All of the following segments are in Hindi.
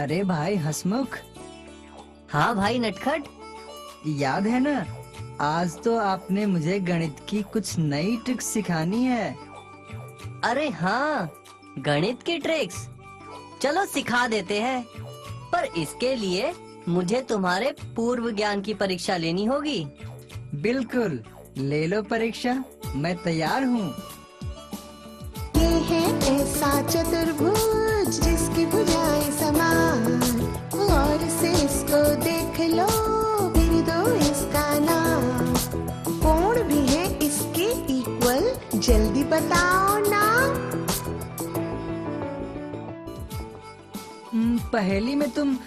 अरे भाई हसमुख, हाँ भाई नटखट। याद है ना, आज तो आपने मुझे गणित की कुछ नई ट्रिक्स सिखानी है। अरे हाँ, गणित की ट्रिक्स चलो सिखा देते हैं, पर इसके लिए मुझे तुम्हारे पूर्व ज्ञान की परीक्षा लेनी होगी। बिल्कुल, ले लो परीक्षा, मैं तैयार हूँ। ये है ऐसा चतुर्भुज जिसकी भुजाएं समान, और से इसको देख लो फिर दो इसका नाम। कोण भी है इसके इक्वल, जल्दी बताओ ना। पहेली में तुम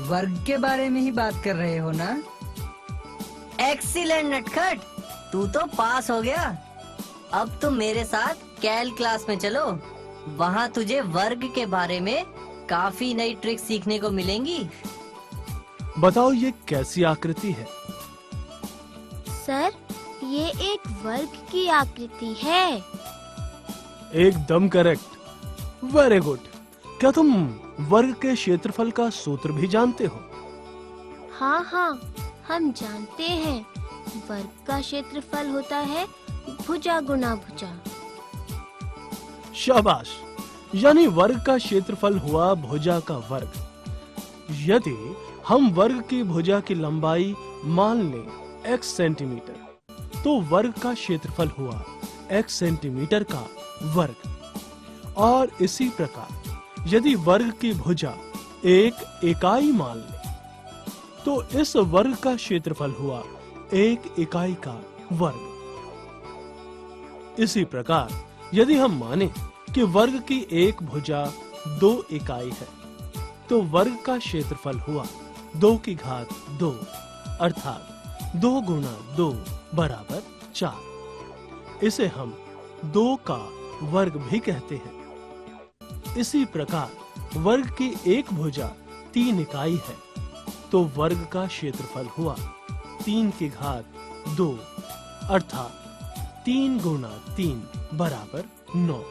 वर्ग के बारे में ही बात कर रहे हो ना? एक्सीलेंट नटखट, तू तो पास हो गया। अब तुम मेरे साथ कैल क्लास में चलो, वहाँ तुझे वर्ग के बारे में काफी नई ट्रिक्स सीखने को मिलेंगी। बताओ ये कैसी आकृति है? सर, ये एक वर्ग की आकृति है। एकदम करेक्ट, वेरी गुड। क्या तुम वर्ग के क्षेत्रफल का सूत्र भी जानते हो? हाँ हाँ, हम जानते हैं। वर्ग का क्षेत्रफल होता है भुजा गुना भुजा। शाबाश, यानी वर्ग का क्षेत्रफल हुआ भुजा का वर्ग। यदि हम वर्ग की भुजा की लंबाई मान लें x सेंटीमीटर, तो वर्ग का क्षेत्रफल हुआ x सेंटीमीटर का वर्ग। और इसी प्रकार यदि वर्ग की भुजा एक इकाई मान लें, तो इस वर्ग का क्षेत्रफल हुआ एक इकाई का वर्ग। इसी प्रकार यदि हम माने कि वर्ग की एक भुजा 2 इकाई है, तो वर्ग का क्षेत्रफल हुआ 2 की घात 2, अर्थात 2 गुना 2 बराबर 4। इसे हम 2 का वर्ग भी कहते हैं। इसी प्रकार वर्ग की एक भुजा 3 इकाई है, तो वर्ग का क्षेत्रफल हुआ 3 की घात 2, अर्थात 3 गुना 3 बराबर 9।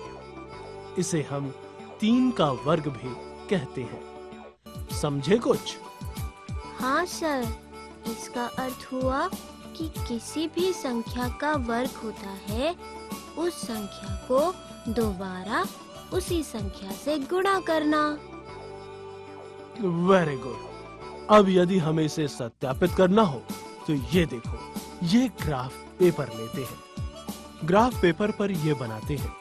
इसे हम 3 का वर्ग भी कहते हैं। समझे कुछ? हाँ सर, इसका अर्थ हुआ कि किसी भी संख्या का वर्ग होता है, उस संख्या को दोबारा उसी संख्या से गुणा करना। Very good. अब यदि हमें इसे सत्यापित करना हो, तो ये देखो, ये ग्राफ पेपर लेते हैं। ग्राफ पेपर पर ये बनाते हैं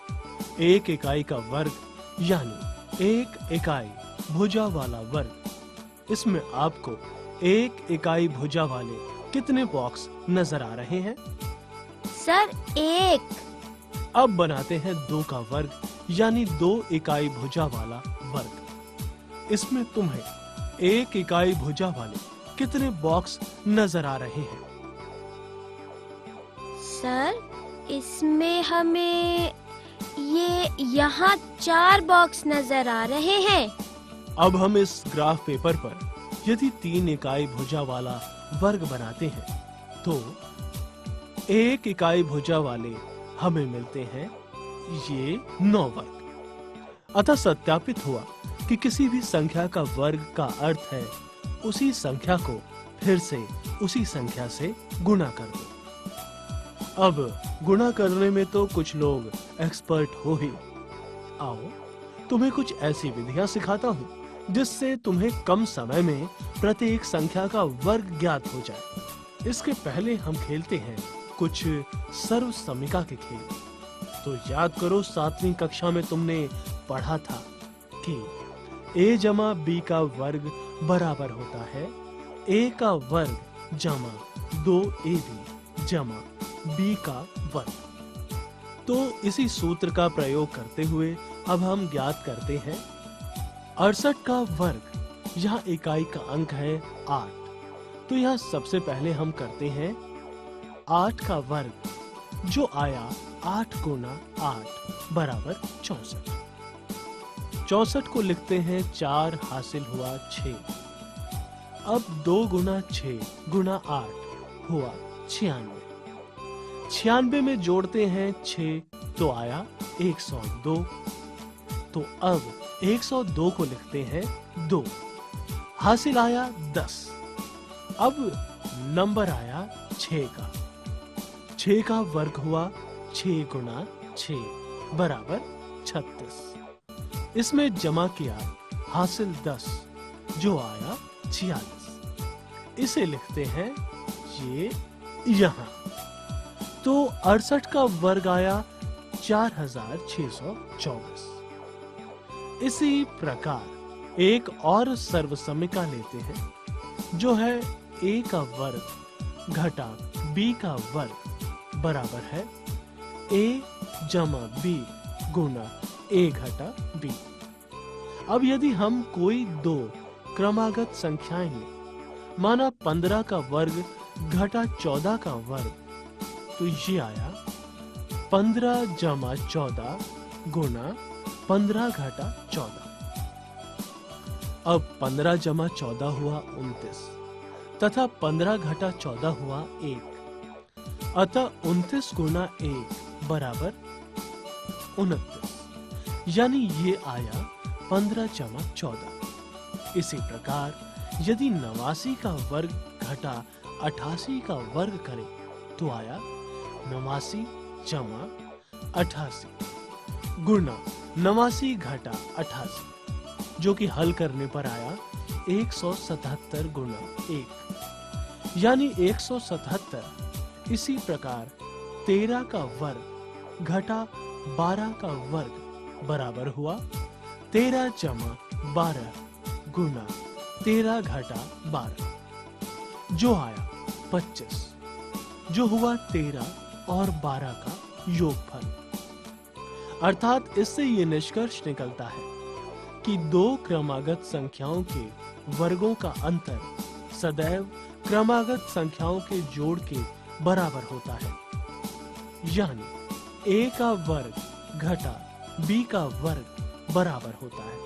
एक इकाई का वर्ग, यानी एक इकाई भुजा वाला वर्ग। इसमें आपको एक इकाई भुजा वाले कितने बॉक्स नजर आ रहे हैं? सर, 1। अब बनाते हैं 2 का वर्ग, यानी 2 इकाई भुजा वाला वर्ग। इसमें तुम्हें एक इकाई भुजा वाले कितने बॉक्स नजर आ रहे हैं? सर, इसमें हमें यहाँ 4 बॉक्स नजर आ रहे हैं। अब हम इस ग्राफ पेपर पर यदि 3 इकाई भुजा वाला वर्ग बनाते हैं, तो एक इकाई भुजा वाले हमें मिलते हैं ये 9 वर्ग। अतः सत्यापित हुआ कि किसी भी संख्या का वर्ग का अर्थ है उसी संख्या को फिर से उसी संख्या से गुणा कर दो। अब गुणा करने में तो कुछ लोग एक्सपर्ट हो ही। आओ, तुम्हें कुछ ऐसी विधियां सिखाता हूँ जिससे तुम्हें कम समय में प्रत्येक संख्या का वर्ग ज्ञात हो जाए। इसके पहले हम खेलते हैं कुछ सर्व समीका के खेल। तो याद करो, 7वीं कक्षा में तुमने पढ़ा था कि a जमा b का वर्ग बराबर होता है a का वर्ग जमा 2ab जमा b का वर्ग। तो इसी सूत्र का प्रयोग करते हुए अब हम ज्ञात करते हैं 68 का वर्ग। यहाँ इकाई का अंक है 8, तो यहाँ सबसे पहले हम करते हैं 8 का वर्ग, जो आया 8 गुना 8 बराबर 64। 64 को लिखते हैं 4, हासिल हुआ 6। अब 2 गुना 6 गुना 8 हुआ 96। 96 में जोड़ते हैं 6, तो आया 102। तो अब 102 को लिखते हैं 2। हासिल आया 10। अब नंबर आया 6 का। 6 का वर्ग हुआ 6 गुना 6 बराबर 36। इसमें जमा किया हासिल 10 जो आया 46। इसे लिखते हैं ये यहाँ। तो 68 का वर्ग आया 4624। इसी प्रकार एक और सर्वसमिका लेते हैं जो है a का वर्ग घटा b का वर्ग बराबर है a जमा b गुना a घटा b। अब यदि हम कोई दो क्रमागत संख्याएं लें, माना 15 का वर्ग घटा 14 का वर्ग, तो ये आया 15 जमा 14 गुना 15 घटा 14। अब 15 जमा 14 हुआ 29 तथा 15 घटा 14 हुआ 1। अतः 29 गुना 1 बराबर 29, यानी ये आया 15 जमा 14। इसी प्रकार यदि 89 का वर्ग घटा 88 का वर्ग करें तो आया 89 जमा 88 गुना 89 घटा 88, जो कि हल करने पर आया 177 गुना 1 यानी 177। इसी प्रकार 13 का वर्ग घटा 12 का वर्ग बराबर हुआ 13 जमा 12 गुना 13 घटा 12 जो आया 25, जो हुआ 13 और 12 का योगफल। अर्थात इससे ये निष्कर्ष निकलता है कि दो क्रमागत संख्याओं के वर्गों का अंतर सदैव क्रमागत संख्याओं के जोड़ के बराबर होता है। यानी a का वर्ग घटा b का वर्ग बराबर होता है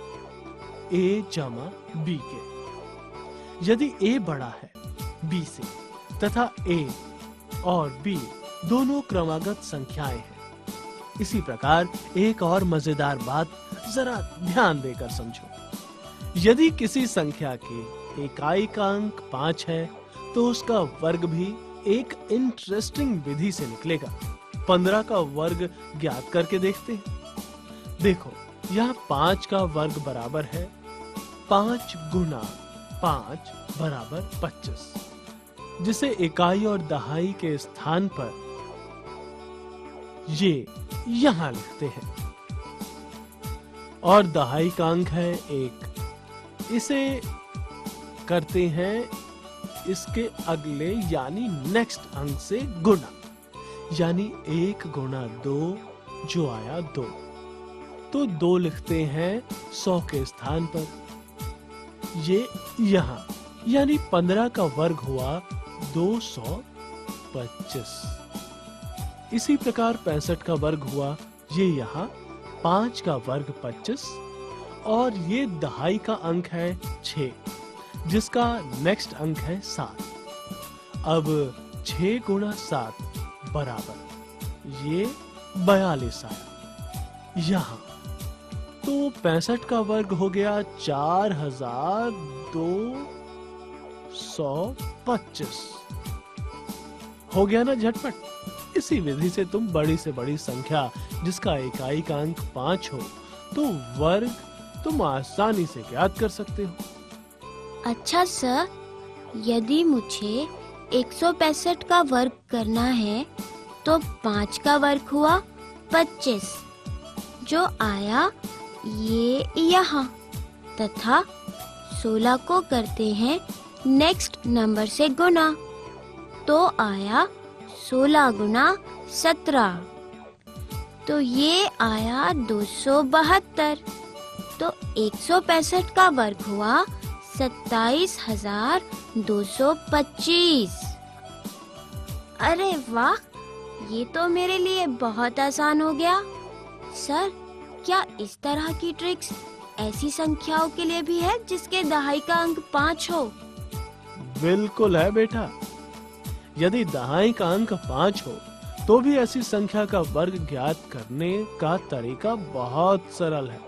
a जमा b के। यदि a बड़ा है b से तथा a और b दोनों क्रमागत संख्याएं हैं। इसी प्रकार एक और मजेदार बात जरा ध्यान देकर समझो। यदि किसी संख्या के इकाई का अंक 5 है तो उसका वर्ग भी एक इंटरेस्टिंग विधि से निकलेगा। 15 का वर्ग ज्ञात करके देखते हैं। देखो, यहाँ 5 का वर्ग बराबर है 5 गुना 5 बराबर 25, जिसे इकाई और दहाई के स्थान पर ये यहां लिखते हैं। और दहाई का अंक है 1। इसे करते हैं इसके अगले यानी नेक्स्ट अंक से गुना, यानी 1 गुना 2 जो आया 2। तो 2 लिखते हैं 100 के स्थान पर, ये यहां, यानी 15 का वर्ग हुआ 225। इसी प्रकार 65 का वर्ग हुआ ये यहाँ 5 का वर्ग 25 और ये दहाई का अंक है 6, जिसका नेक्स्ट अंक है 7। अब 6 गुना 7 बराबर ये 42 आया यहाँ। तो 65 का वर्ग हो गया 4225। हो गया ना झटपट। इसी विधि से तुम बड़ी से बड़ी संख्या जिसका इकाई का अंक 5 हो तो वर्ग तुम आसानी से ज्ञात कर सकते हो। अच्छा सर, यदि मुझे 165 का वर्ग करना है तो 5 का वर्ग हुआ 25 जो आया ये यहाँ, तथा 16 को करते हैं नेक्स्ट नंबर से गुना तो आया 16 गुना 17, तो ये आया 272। तो 165 का वर्ग हुआ 27,225। अरे वाह, ये तो मेरे लिए बहुत आसान हो गया। सर, क्या इस तरह की ट्रिक्स ऐसी संख्याओं के लिए भी है जिसके दहाई का अंक 5 हो? बिल्कुल है बेटा। यदि दहाई का अंक 5 हो तो भी ऐसी संख्या का वर्ग ज्ञात करने का तरीका बहुत सरल है।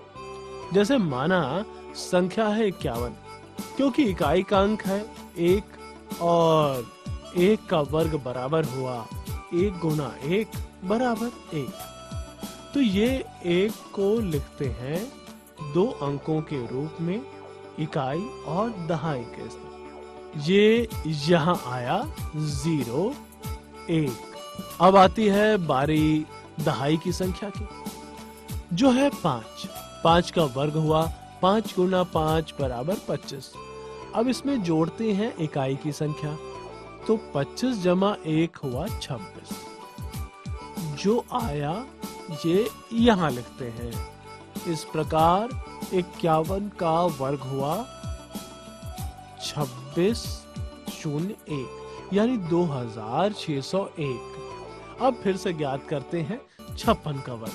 जैसे माना संख्या है 51, क्योंकि इकाई का अंक है 1 और 1 का वर्ग बराबर हुआ 1 गुना 1 बराबर 1। तो ये 1 को लिखते हैं 2 अंकों के रूप में, इकाई और दहाई के साथ। ये यहाँ आया 0, 1। अब आती है बारी दहाई की संख्या की, जो है 5। 5 का वर्ग हुआ 5 गुना 5 बराबर 25। अब इसमें जोड़ते हैं इकाई की संख्या, तो 25 जमा 1 हुआ 26। जो आया ये यहाँ लिखते हैं। इस प्रकार 51 का वर्ग हुआ 2601, यानी 2601। अब फिर से ज्ञात करते हैं 56 का वर्ग।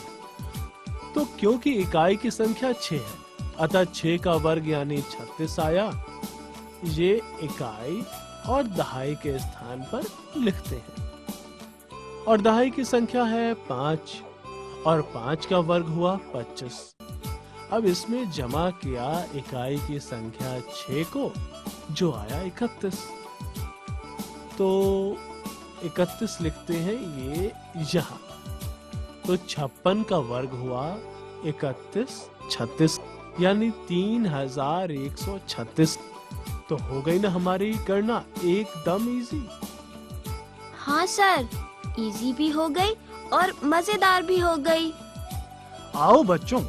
तो क्योंकि इकाई की संख्या 6 है, अतः 6 का वर्ग यानी 36 आया। ये इकाई और दहाई के स्थान पर लिखते हैं। और दहाई की संख्या है 5 और 5 का वर्ग हुआ 25। अब इसमें जमा किया इकाई की संख्या 6 को, जो आया 31। तो 31 लिखते हैं ये यहाँ। तो 56 का वर्ग हुआ 31 36, यानी 3136। तो हो गई ना हमारी गणना एकदम इजी। हाँ सर, इजी भी हो गई और मजेदार भी हो गई। आओ बच्चों,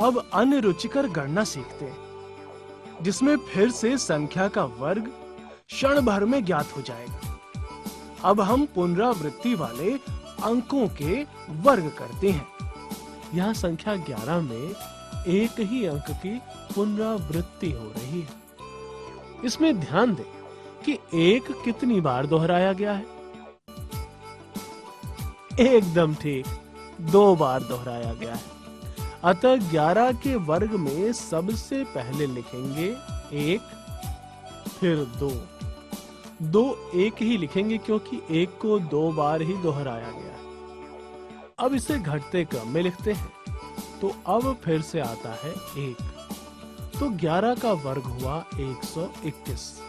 अब अन्य रुचिकर गणना सीखते हैं, जिसमें फिर से संख्या का वर्ग क्षण भर में ज्ञात हो जाएगा। अब हम पुनरावृत्ति वाले अंकों के वर्ग करते हैं। यहाँ संख्या 11 में एक ही अंक की पुनरावृत्ति हो रही है। इसमें ध्यान दें कि 1 कितनी बार दोहराया गया है। एकदम ठीक, 2 बार दोहराया गया है। अतः 11 के वर्ग में सबसे पहले लिखेंगे 1, फिर 2। 2 एक ही लिखेंगे क्योंकि 1 को 2 बार ही दोहराया गया है। अब इसे घटते क्रम में लिखते हैं। तो अब फिर से आता है 1। तो 11 का वर्ग हुआ 121।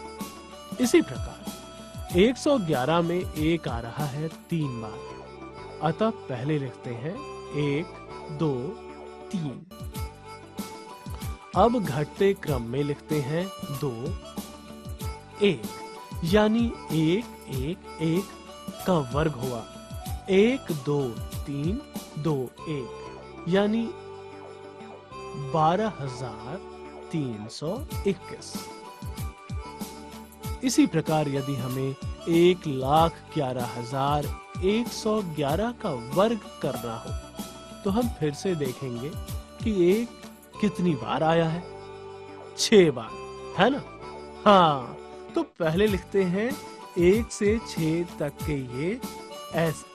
इसी प्रकार 111 में 1 आ रहा है 3 बार। अतः पहले लिखते हैं 1, 2, 3। अब घटते क्रम में लिखते हैं 2, 1, यानी 1, 1, 1 का वर्ग हुआ 1, 2, 3, 2, 1, यानी 12,321। इसी प्रकार यदि हमें 1,11,111 का वर्ग करना हो, तो हम फिर से देखेंगे कि 1 कितनी बार आया है। 6 बार, है ना? हाँ, तो पहले लिखते हैं 1 से 6 तक के ये ऐसे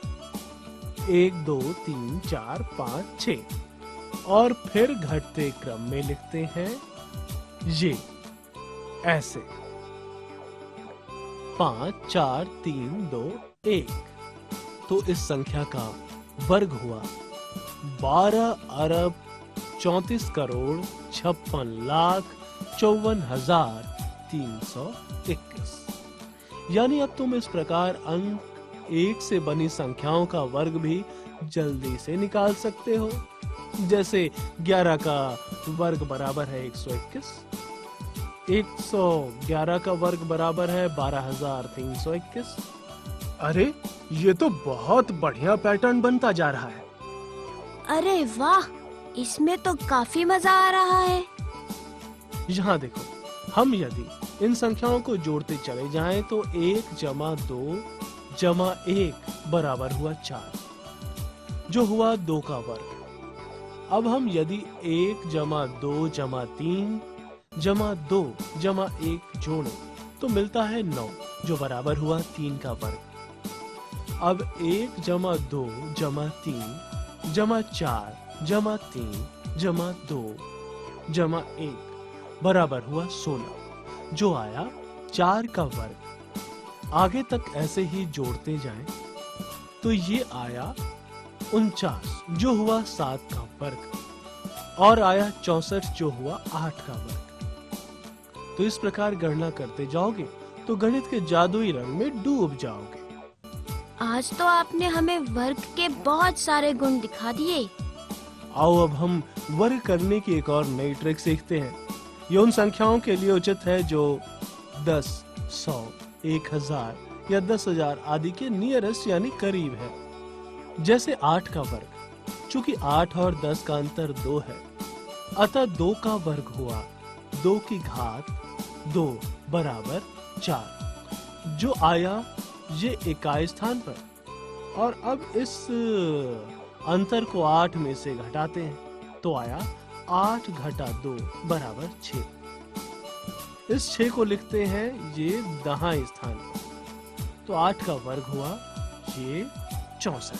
1, 2, 3, 4, 5, 6, और फिर घटते क्रम में लिखते हैं ये ऐसे 5, 4, 3, 2, 1। तो इस संख्या का वर्ग हुआ 12,64,54,54,321। यानी अब तुम इस प्रकार अंक 1 से बनी संख्याओं का वर्ग भी जल्दी से निकाल सकते हो। जैसे 11 का वर्ग बराबर है 121, 111 का वर्ग बराबर है 12,321। अरे, ये तो बहुत बढ़िया पैटर्न बनता जा रहा है। अरे वाह, इसमें तो काफी मजा आ रहा है। यहाँ देखो, हम यदि इन संख्याओं को जोड़ते चले जाएं तो 1 जमा 2 जमा 1 बराबर हुआ 4, जो हुआ 2 का वर्ग। अब हम यदि 1 जमा 2 जमा 3 जमा 2 जमा 1 जोड़ें तो मिलता है 9, जो बराबर हुआ 3 का वर्ग। अब 1 जमा 2 जमा 3 जमा 4 जमा 3 जमा 2 जमा 1 बराबर हुआ 16, जो आया 4 का वर्ग। आगे तक ऐसे ही जोड़ते जाएं तो ये आया 49, जो हुआ 7 का वर्ग। और आया 64 जो हुआ 8 का वर्ग। तो इस प्रकार गणना करते जाओगे तो गणित के जादुई रंग में डूब जाओगे। आज तो आपने हमें वर्ग के बहुत सारे गुण दिखा दिए। आओ अब हम वर्ग करने की एक और नई ट्रिक सीखते हैं। ये उन संख्याओं के लिए उचित है जो 10, 100, 1000 या 10,000 आदि के नियरेस्ट यानी करीब है। जैसे 8 का वर्ग, चूंकि 8 और 10 का अंतर 2 है, अतः 2 का वर्ग हुआ 2 की घात 2 बराबर 4, जो आया ये इकाई स्थान पर। और अब इस अंतर को 8 में से घटाते हैं तो आया 8 घटा 2 बराबर 6। इस 6 को लिखते हैं ये दाहिने स्थान पर, तो 8 का वर्ग हुआ ये 64।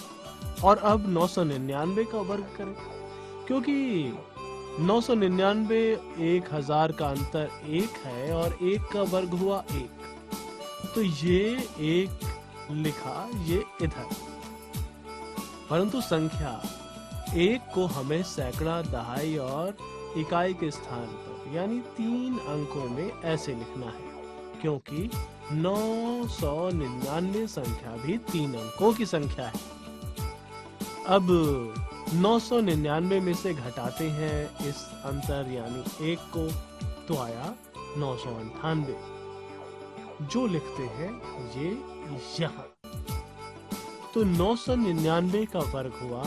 और अब 999 का वर्ग करें, क्योंकि 999 1000 का अंतर 1 है और 1 का वर्ग हुआ 1, तो ये 1 लिखा ये इधर। परंतु संख्या 1 को हमें सैकड़ा, दहाई और इकाई के स्थान पर यानी 3 अंकों में ऐसे लिखना है, क्योंकि 999 संख्या भी 3 अंकों की संख्या है। अब 999 में से घटाते हैं इस अंतर यानी 1 को, तो आया 998, जो लिखते हैं ये यहाँ। तो 999 का वर्ग हुआ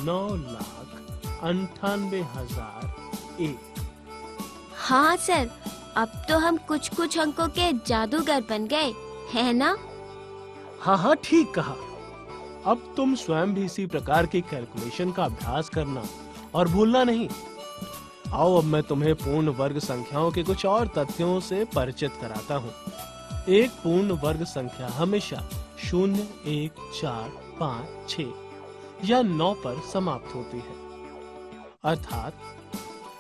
9,98,001। हाँ सर, अब तो हम कुछ अंकों के जादूगर बन गए, है ना? हाँ हाँ, ठीक कहा। अब तुम स्वयं भी इसी प्रकार की कैलकुलेशन का अभ्यास करना और भूलना नहीं। आओ अब मैं तुम्हें पूर्ण वर्ग संख्याओं के कुछ और तथ्यों से परिचित कराता हूँ। एक पूर्ण वर्ग संख्या हमेशा 0, 1, 4, 5, 6 या 9 पर समाप्त होती है, अर्थात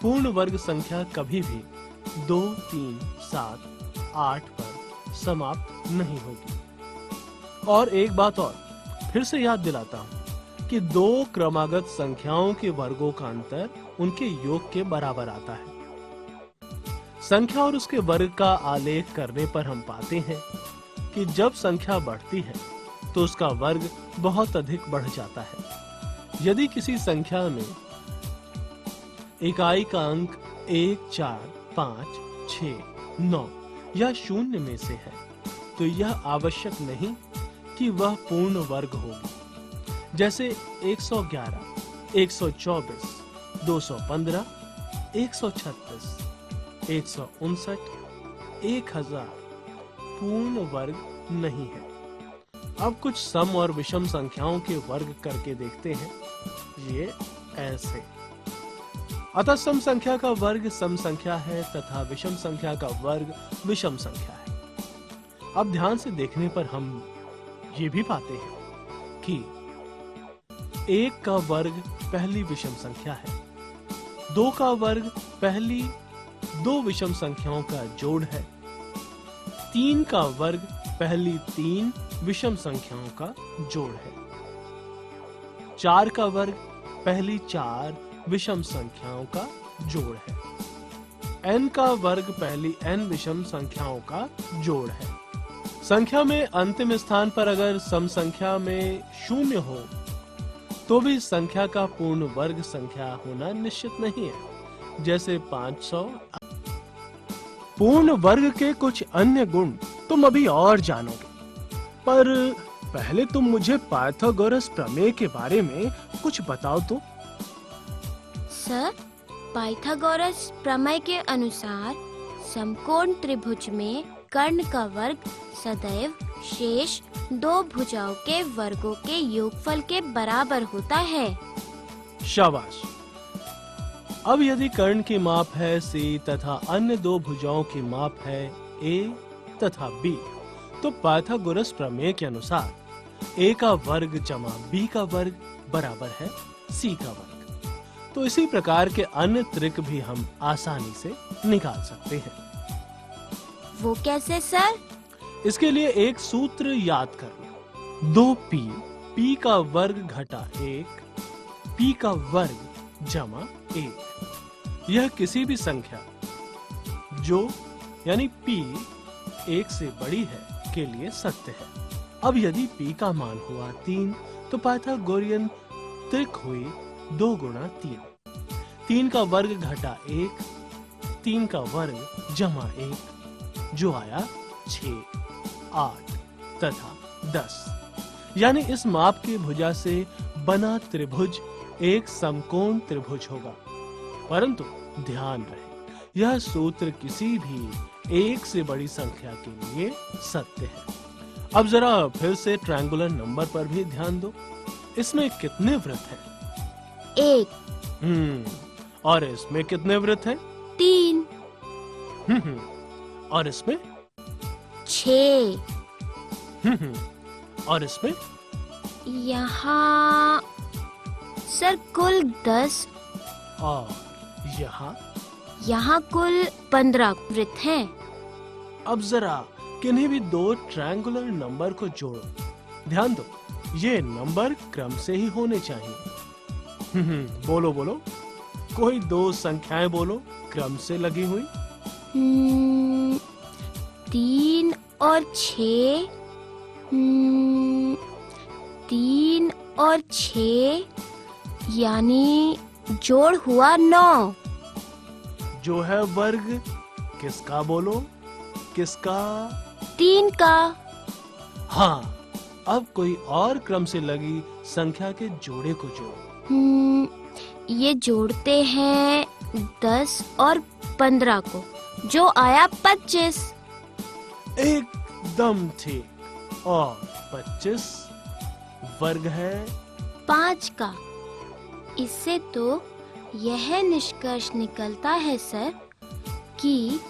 पूर्ण वर्ग संख्या कभी भी 2, 3, 7, 8 पर समाप्त नहीं होगी। और एक बात और फिर से याद दिलाता हूँ कि 2 क्रमागत संख्याओं के वर्गों का अंतर उनके योग के बराबर आता है। संख्या और उसके वर्ग का आलेख करने पर हम पाते हैं कि जब संख्या बढ़ती है तो उसका वर्ग बहुत अधिक बढ़ जाता है। यदि किसी संख्या में इकाई का अंक 1, 4, 5, 6, 9 या 0 में से है, तो यह आवश्यक नहीं कि वह पूर्ण वर्ग होगी। जैसे 111, 124, 215, 136, 159, 1000 पूर्ण वर्ग नहीं है। अब कुछ सम और विषम संख्याओं के वर्ग करके देखते हैं। ये ऐसे। अतः सम संख्या का वर्ग सम संख्या है तथा विषम संख्या का वर्ग विषम संख्या है। अब ध्यान से देखने पर हम ये भी पाते हैं कि 1 का वर्ग पहली विषम संख्या है, 2 का वर्ग पहली 2 विषम संख्याओं का जोड़ है, 3 का वर्ग पहली 3 विषम संख्याओं का जोड़ है, 4 का वर्ग पहली 4 विषम संख्याओं का जोड़ है, n का वर्ग पहली n विषम संख्याओं का जोड़ है। संख्या में अंतिम स्थान पर अगर सम संख्या में 0 हो तो भी संख्या का पूर्ण वर्ग संख्या होना निश्चित नहीं है, जैसे 500। पूर्ण वर्ग के कुछ अन्य गुण तुम अभी और जानोगे, पर पहले तुम मुझे पाइथागोरस प्रमेय के बारे में कुछ बताओ तो। सर, पाइथागोरस प्रमेय के अनुसार समकोण त्रिभुज में कर्ण का वर्ग सदैव शेष 2 भुजाओं के वर्गों के योगफल के बराबर होता है। शाबाश। अब यदि कर्ण की माप है C तथा अन्य 2 भुजाओं की माप है A तथा B, तो पाइथागोरस प्रमेय के अनुसार A का वर्ग जमा B का वर्ग बराबर है C का वर्ग। तो इसी प्रकार के अन्य त्रिक भी हम आसानी से निकाल सकते हैं। वो कैसे सर? इसके लिए एक सूत्र याद करना, 2p, p का वर्ग घटा 1, p का वर्ग जमा 1। यह किसी भी संख्या जो यानी p 1 से बड़ी है के लिए सत्य है। अब यदि p का मान हुआ 3 तो पाइथागोरियन त्रिक हुई 2 गुणा 3। 3 का वर्ग घटा 1, 3 का वर्ग जमा 1 जो आया 6, 8 तथा 10। यानी इस माप की भुजा से बना त्रिभुज एक समकोण त्रिभुज होगा। परंतु ध्यान रहे यह सूत्र किसी भी 1 से बड़ी संख्या के लिए सत्य है। अब जरा फिर से ट्रायंगुलर नंबर पर भी ध्यान दो। इसमें कितने वृत्त हैं? 1, और इसमें कितने वृत्त हैं? 3, और इसमें? 6, और इसमें? यहाँ सर कुल 10, और यहाँ कुल 15 वृत्त हैं। अब जरा किन्हीं भी 2 ट्रायंगुलर नंबर को जोड़ो। ध्यान दो ये नंबर क्रम से ही होने चाहिए। बोलो बोलो, कोई 2 संख्याएं बोलो क्रम से लगी हुई। 3 और 6, 3 और 6 यानी जोड़ हुआ 9। जो है वर्ग किसका बोलो? किसका? 3 का। हाँ, अब कोई और क्रम से लगी संख्या के जोड़े को जोड़ो। ये जोड़ते हैं 10 और 15 को, जो आया 25। एकदम ठीक। और 25 वर्ग है 5 का। इससे तो यह निष्कर्ष निकलता है सर कि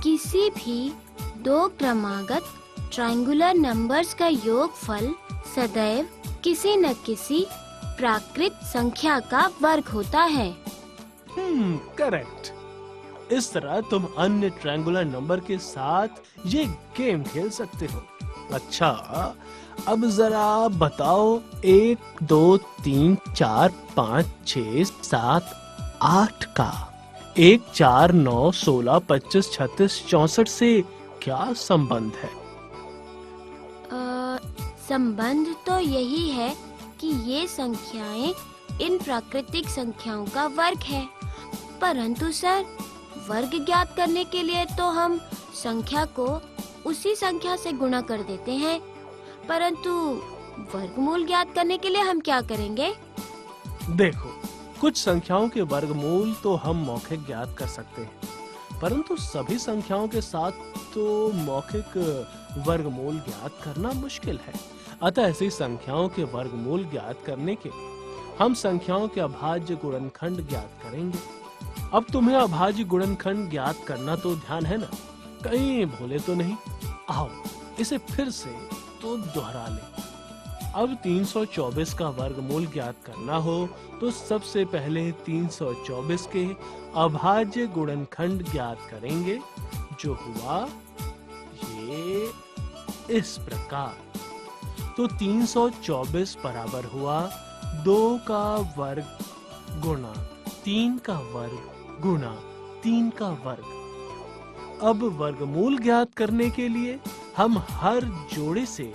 किसी भी 2 क्रमागत ट्रायंगुलर नंबर्स का योगफल सदैव किसी न किसी प्राकृत संख्या का वर्ग होता है। करेक्ट। इस तरह तुम अन्य ट्रायंगुलर नंबर के साथ ये गेम खेल सकते हो। अच्छा, अब जरा बताओ 1 2 3 4 5 6 7 8 का 1 4 9 16 25 36 64 से क्या संबंध है? संबंध तो यही है कि ये संख्याएं इन प्राकृतिक संख्याओं का वर्ग है। परंतु सर, वर्ग ज्ञात करने के लिए तो हम संख्या को उसी संख्या से गुणा कर देते हैं, परंतु वर्गमूल ज्ञात करने के लिए हम क्या करेंगे? देखो, कुछ संख्याओं के वर्गमूल तो हम मौखिक ज्ञात कर सकते हैं, परंतु सभी संख्याओं के साथ तो मौखिक वर्गमूल ज्ञात करना मुश्किल है। अतः ऐसी संख्याओं के वर्गमूल ज्ञात करने के हम संख्याओं के अभाज्य गुणनखंड ज्ञात करेंगे। अब तुम्हें अभाज्य गुणनखंड ज्ञात करना तो ध्यान है ना? कहीं भूले तो नहीं? आओ इसे फिर से तो दोहरा ले। अब 324 का वर्गमूल ज्ञात करना हो तो सबसे पहले 324 के अभाज्य गुणनखंड ज्ञात करेंगे, जो हुआ ये इस प्रकार। तो 324 बराबर हुआ 2 का वर्ग गुणा 3 का वर्ग गुणा 3 का वर्ग। अब वर्गमूल ज्ञात करने के लिए हम हर जोड़े से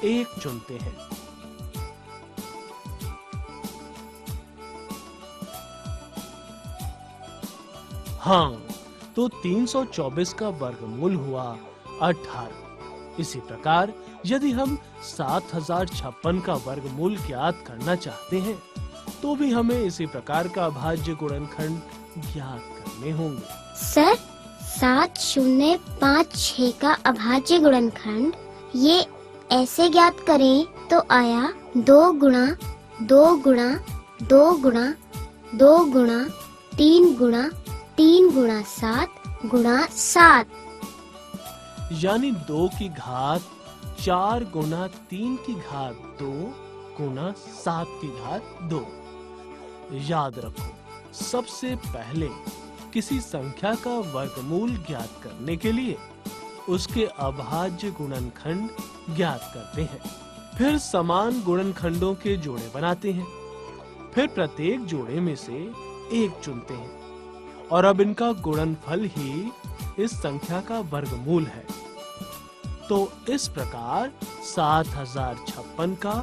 1 चुनते हैं। हाँ, तो 324 का वर्गमूल हुआ 18। इसी प्रकार यदि हम 7056 का वर्गमूल ज्ञात करना चाहते हैं तो भी हमें इसी प्रकार का अभाज्य गुणनखंड ज्ञात करने होंगे। सर, 7056 का अभाज्य गुणनखंड ये ऐसे ज्ञात करें तो आया 2 गुणा 2 गुणा 2 गुणा 2 गुणा 3 गुणा 3 गुणा 7 गुणा 7, यानी 2 की घात 4 गुणा 3 की घात 2 गुणा 7 की घात 2। याद रखो, सबसे पहले किसी संख्या का वर्गमूल ज्ञात करने के लिए उसके अभाज्य गुणनखंड ज्ञात करते हैं, फिर समान गुणनखंडों के जोड़े बनाते हैं, फिर प्रत्येक जोड़े में से 1 चुनते हैं और अब इनका गुणनफल ही इस संख्या का वर्गमूल है। तो इस प्रकार 7056 का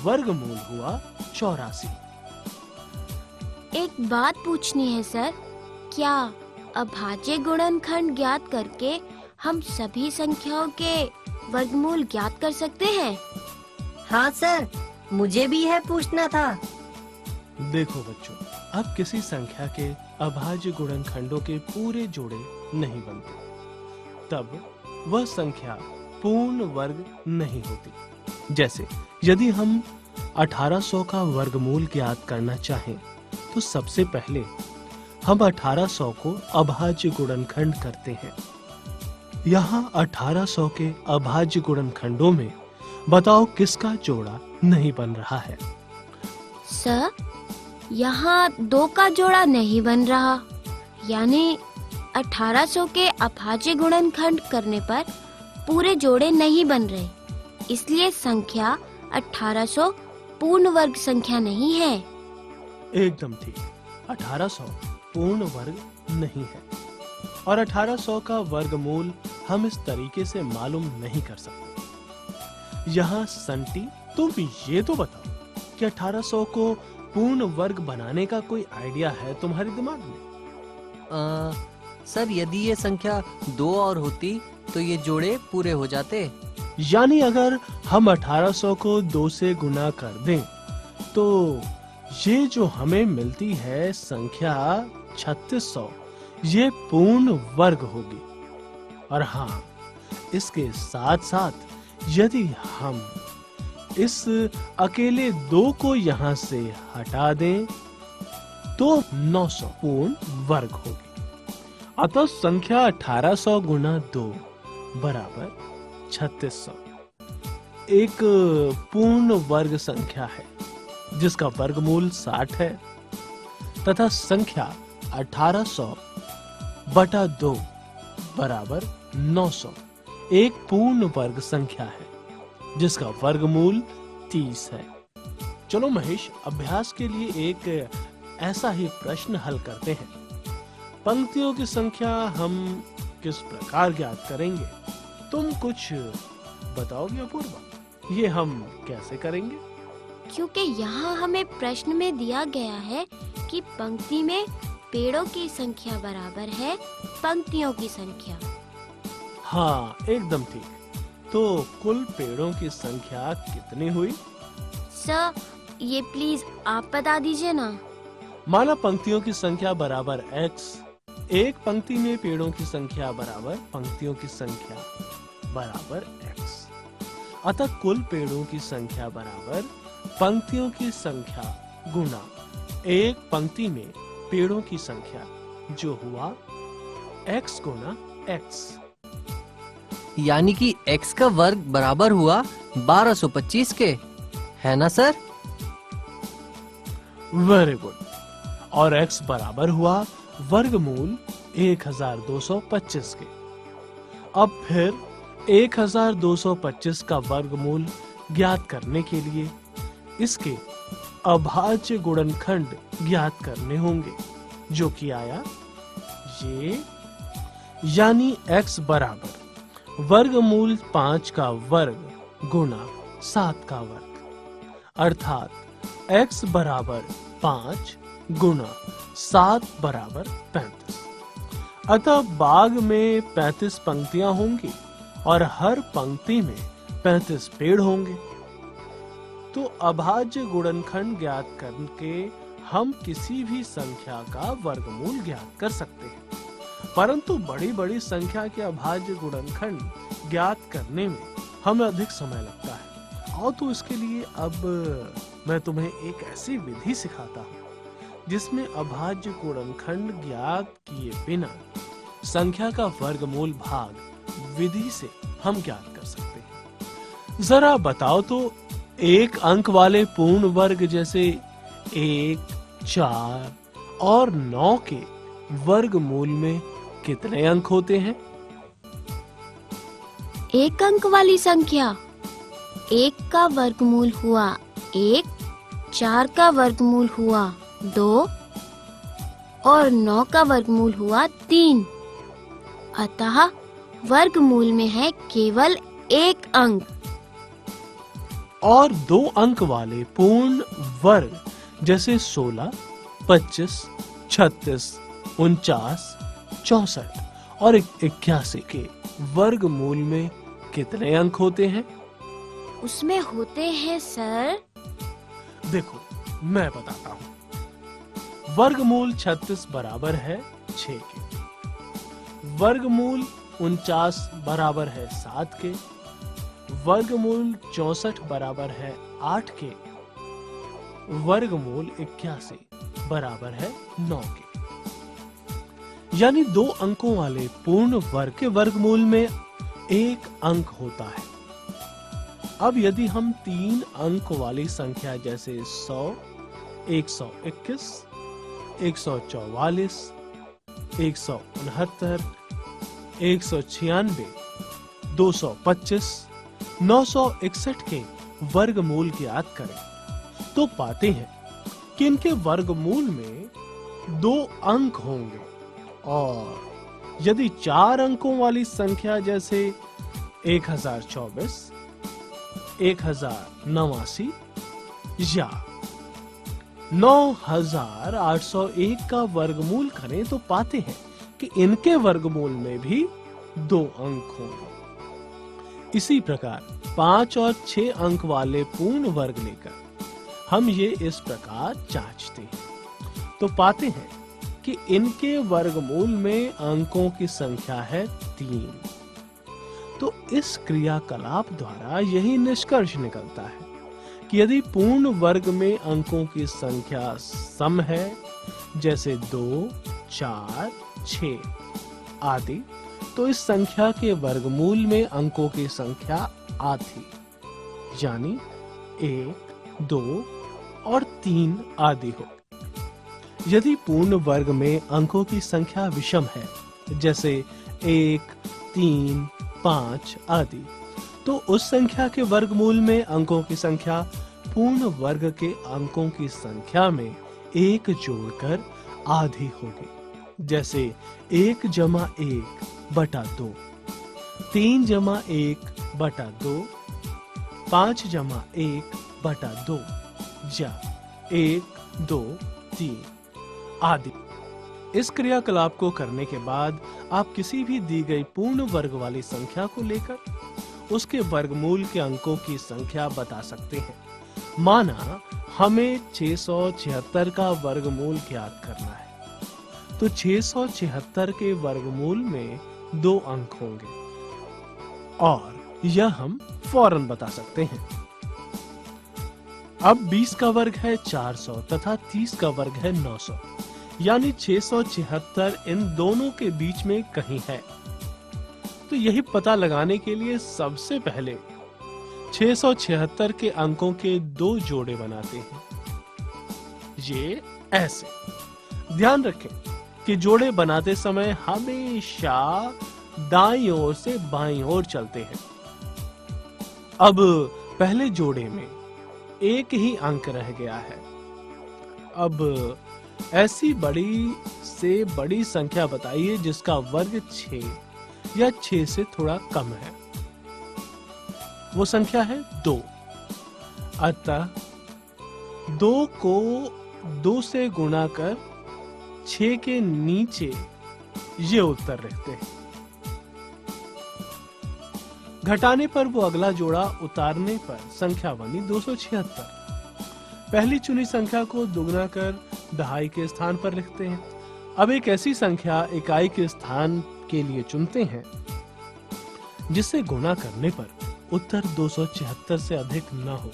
वर्गमूल हुआ 84। एक बात पूछनी है सर, क्या अभाज्य गुणनखंड ज्ञात करके हम सभी संख्याओं के वर्गमूल ज्ञात कर सकते हैं? हाँ सर, मुझे भी यह पूछना था। देखो बच्चों, अब किसी संख्या के अभाज्य गुणनखंडों के पूरे जोड़े नहीं बनते, तब वह संख्या पूर्ण वर्ग नहीं होती। जैसे यदि हम 1800 का वर्गमूल ज्ञात करना चाहें, तो सबसे पहले हम 1800 को अभाज्य गुणनखंड करते हैं। यहाँ 1800 के अभाज्य गुणनखंडों में बताओ किसका जोड़ा नहीं बन रहा है? सर, यहाँ 2 का जोड़ा नहीं बन रहा, यानी 1800 के अभाज्य गुणनखंड करने पर पूरे जोड़े नहीं बन रहे, इसलिए संख्या 1800 पूर्ण वर्ग संख्या नहीं है। एकदम ठीक, 1800 पूर्ण वर्ग नहीं है और 1800 का वर्गमूल हम इस तरीके से मालूम नहीं कर सकते। यहाँ संटी, तुम ये तो बताओ कि 1800 को पूर्ण वर्ग बनाने का कोई आइडिया है तुम्हारे दिमाग में? सर, यदि ये संख्या 2 और होती तो ये जोड़े पूरे हो जाते। यानी अगर हम 1800 को 2 से गुना कर दें, तो ये जो हमें मिलती है संख्या 3600, ये पूर्ण वर्ग होगी। और हाँ, इसके साथ साथ यदि हम इस अकेले 2 को यहाँ से हटा दें, तो 900 पूर्ण वर्ग होगी। अतः संख्या 1800 गुना 2 बराबर 3600 एक पूर्ण वर्ग संख्या है जिसका वर्गमूल 60 है, तथा संख्या 1800 बटा 2 बराबर 900 एक पूर्ण वर्ग संख्या है जिसका वर्गमूल 30 है। चलो महेश, अभ्यास के लिए एक ऐसा ही प्रश्न हल करते हैं। पंक्तियों की संख्या हम किस प्रकार ज्ञात करेंगे? तुम कुछ बताओगे अपूर्वा? ये हम कैसे करेंगे? क्योंकि यहाँ हमें प्रश्न में दिया गया है कि पंक्ति में पेड़ों की संख्या बराबर है पंक्तियों की संख्या। हाँ, एकदम ठीक। तो कुल पेड़ों की संख्या कितनी हुई? सर, ये प्लीज आप बता दीजिए ना। माना पंक्तियों की संख्या बराबर x, एक पंक्ति में पेड़ों की संख्या बराबर पंक्तियों की संख्या बराबर x। अतः कुल पेड़ों की संख्या बराबर पंक्तियों की संख्या गुना एक पंक्ति में पेड़ों की संख्या, जो हुआ x गुना x। यानी कि x का वर्ग बराबर हुआ 1225 के, है ना सर? Very good. और x बराबर हुआ वर्गमूल 1225 के। अब फिर 1225 का वर्गमूल ज्ञात करने के लिए इसके अभाज्य गुणनखंड ज्ञात करने होंगे, जो कि आया ये, यानी x बराबर वर्गमूल 5 का वर्ग गुना 7 का वर्ग, अर्थात x बराबर 5 गुना 7 बराबर 35। अतः बाग में 35 पंक्तियां होंगी और हर पंक्ति में 35 पेड़ होंगे। तो अभाज्य गुणनखंड ज्ञात करके हम किसी भी संख्या का वर्गमूल ज्ञात कर सकते हैं, परंतु बड़ी बड़ी संख्या के अभाज्य गुणनखंड ज्ञात करने में हमें अधिक समय लगता है। और तो इसके लिए अब मैं तुम्हें एक ऐसी विधि सिखाता हूँ जिसमें अभाज्य गुणनखंड ज्ञात किए बिना संख्या का वर्गमूल भाग विधि से हम ज्ञात कर सकते हैं। जरा बताओ तो, एक अंक वाले पूर्ण वर्ग जैसे 1, 4 और 9 के वर्गमूल में कितने अंक होते हैं? एक अंक वाली संख्या 1 का वर्गमूल हुआ 1, 4 का वर्गमूल हुआ 2 और 9 का वर्गमूल हुआ 3। अतः वर्गमूल में है केवल 1 अंक। और 2 अंक वाले पूर्ण वर्ग जैसे 16, 25, 36, 49, 64 और 81 के वर्गमूल में कितने अंक होते हैं? उसमें होते हैं सर। देखो, मैं बताता हूँ। वर्गमूल 36 बराबर है 6 के, वर्गमूल 49 बराबर है 7 के, वर्गमूल 64 बराबर है 8 के, वर्गमूल 81 बराबर है 9 के। यानी 2 अंकों वाले पूर्ण वर्ग के वर्गमूल में 1 अंक होता है। अब यदि हम 3 अंक वाली संख्या जैसे 100, 121, 144, 169, 196, 225, 961 के वर्गमूल ज्ञात करें तो पाते हैं कि इनके वर्गमूल में 2 अंक होंगे। और यदि 4 अंकों वाली संख्या जैसे 1024, 1089 या 9801 का वर्गमूल करें तो पाते हैं कि इनके वर्गमूल में भी 2 अंक होंगे। इसी प्रकार 5 और 6 अंक वाले पूर्ण वर्ग लेकर हम ये इस प्रकार जांचते हैं तो पाते हैं कि इनके वर्गमूल में अंकों की संख्या है 3। तो इस क्रियाकलाप द्वारा यही निष्कर्ष निकलता है कि यदि पूर्ण वर्ग में अंकों की संख्या सम है जैसे 2, 4, 6 आदि, तो इस संख्या के वर्गमूल में अंकों की संख्या आधी यानी 1, 2 और 3 आदि हो। यदि पूर्ण वर्ग में अंकों की संख्या विषम है जैसे 1, 3, 5 आदि, तो उस संख्या के वर्गमूल में अंकों की संख्या पूर्ण वर्ग के अंकों की संख्या में 1 जोड़कर आधी होगी। जैसे 1 जमा 1 बटा 2, 3 जमा 1 बटा 2, 5 जमा 1 बटा 2 या 1, 2, 3 आदि। इस क्रियाकलाप को करने के बाद आप किसी भी दी गई पूर्ण वर्ग वाली संख्या को लेकर उसके वर्गमूल के अंकों की संख्या बता सकते हैं। माना हमें 676 का वर्गमूल ज्ञात करना है तो 676 के वर्गमूल में 2 अंक होंगे और यह हम फौरन बता सकते हैं। अब 20 का वर्ग है 400 तथा 30 का वर्ग है 900, यानी 676 इन दोनों के बीच में कहीं है। तो यही पता लगाने के लिए सबसे पहले 676 के अंकों के 2 जोड़े बनाते हैं। ये ऐसे। ध्यान रखें कि जोड़े बनाते समय हमेशा दाईं ओर से बाईं ओर चलते हैं। अब पहले जोड़े में 1 ही अंक रह गया है। अब ऐसी बड़ी से बड़ी संख्या बताइए जिसका वर्ग 6 या 6 से थोड़ा कम है। वो संख्या है 2। अतः 2 को 2 से गुणा कर 6 के नीचे ये उत्तर लिखते हैं। घटाने पर वो अगला जोड़ा, उतारने पर संख्या बनी 276। पहली चुनी संख्या को दुगना कर दहाई के स्थान पर लिखते हैं। अब एक ऐसी संख्या इकाई के स्थान के लिए चुनते हैं जिससे गुणा करने पर उत्तर 276 से अधिक न हो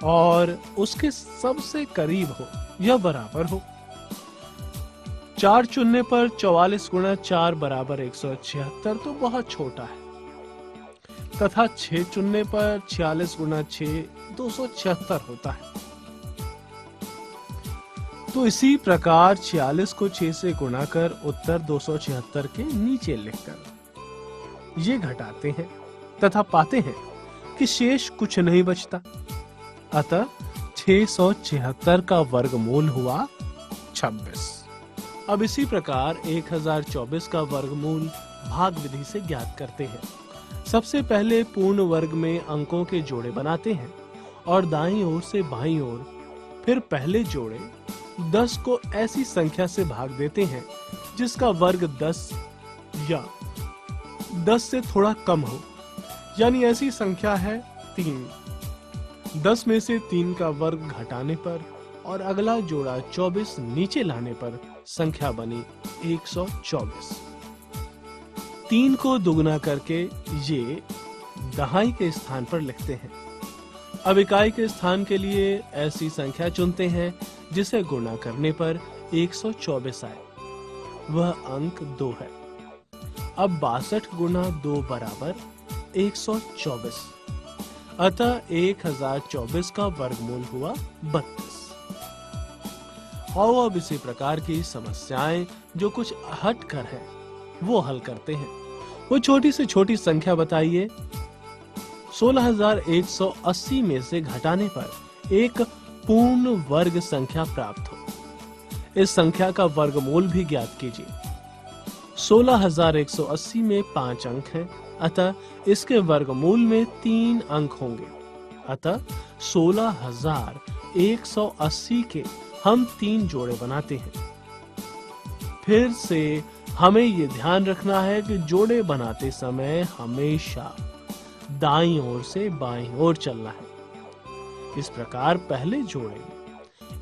और उसके सबसे करीब हो या बराबर हो। 4 चुनने पर 44 गुणा 4 बराबर 176 तो बहुत छोटा है, तथा 6 चुनने पर 46 गुणा 6 276 होता है। तो इसी प्रकार 46 को 6 से गुणा कर उत्तर 276 के नीचे लिखकर ये घटाते हैं तथा पाते हैं कि शेष कुछ नहीं बचता। अतः 676 का वर्गमूल हुआ 26। अब इसी प्रकार 1024 का वर्गमूल भाग विधि से ज्ञात करते हैं। सबसे पहले पूर्ण वर्ग में अंकों के जोड़े बनाते हैं और दाईं ओर से बाईं ओर फिर पहले जोड़े 10 को ऐसी संख्या से भाग देते हैं जिसका वर्ग 10 या 10 से थोड़ा कम हो, यानी ऐसी संख्या है 3। 10 में से 3 का वर्ग घटाने पर और अगला जोड़ा 24 नीचे लाने पर संख्या बनी 124। 3 को दुगना करके ये दहाई के स्थान पर लिखते हैं। अब इकाई के स्थान के लिए ऐसी संख्या चुनते हैं जिसे गुणा करने पर 124 आए, वह अंक 2 है। अब 62 गुना 2 बराबर 124, अतः 1024 का वर्गमूल हुआ 32। और अब इसी प्रकार की समस्याएं जो कुछ हट कर है वो हल करते हैं। वो छोटी से छोटी संख्या बताइए। 16,180 में से घटाने पर एक पूर्ण वर्ग संख्या प्राप्त हो। इस संख्या का वर्गमूल भी ज्ञात कीजिए। 16,180 में 5 अंक हैं, अतः इसके वर्गमूल में 3 अंक होंगे। अतः 16,180 के हम 3 जोड़े बनाते हैं। फिर से हमें ये ध्यान रखना है कि जोड़े बनाते समय हमेशा दाईं ओर से बाईं ओर चलना है। इस प्रकार पहले जोड़े में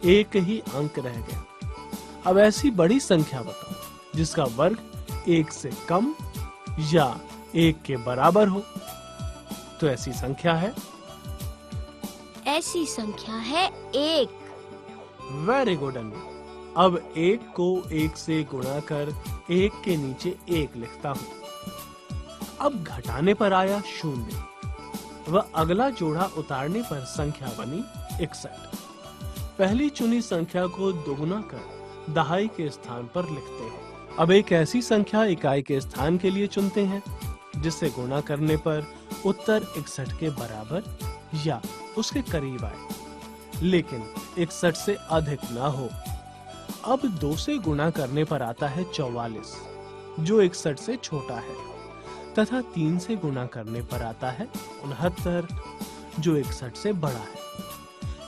एक ही अंक रह गया। अब ऐसी बड़ी संख्या बताओ जिसका वर्ग 1 से कम या 1 के बराबर हो। तो ऐसी संख्या है 1। Very good Annu. अब 1 को 1 से गुणा कर 1 के नीचे 1 लिखता हूं। अब घटाने पर आया 0, वह अगला जोड़ा उतारने पर संख्या बनी 61। पहली चुनी संख्या को दुगुना कर दहाई के स्थान पर लिखते हैं। अब एक ऐसी संख्या इकाई के स्थान के लिए चुनते हैं जिससे गुणा करने पर उत्तर 61 के बराबर या उसके करीब आए, लेकिन 61 से अधिक ना हो। अब 2 से गुणा करने पर आता है 44, जो 61 से छोटा है, तथा 3 से गुणा करने पर आता है 69, जो 61 से बड़ा है।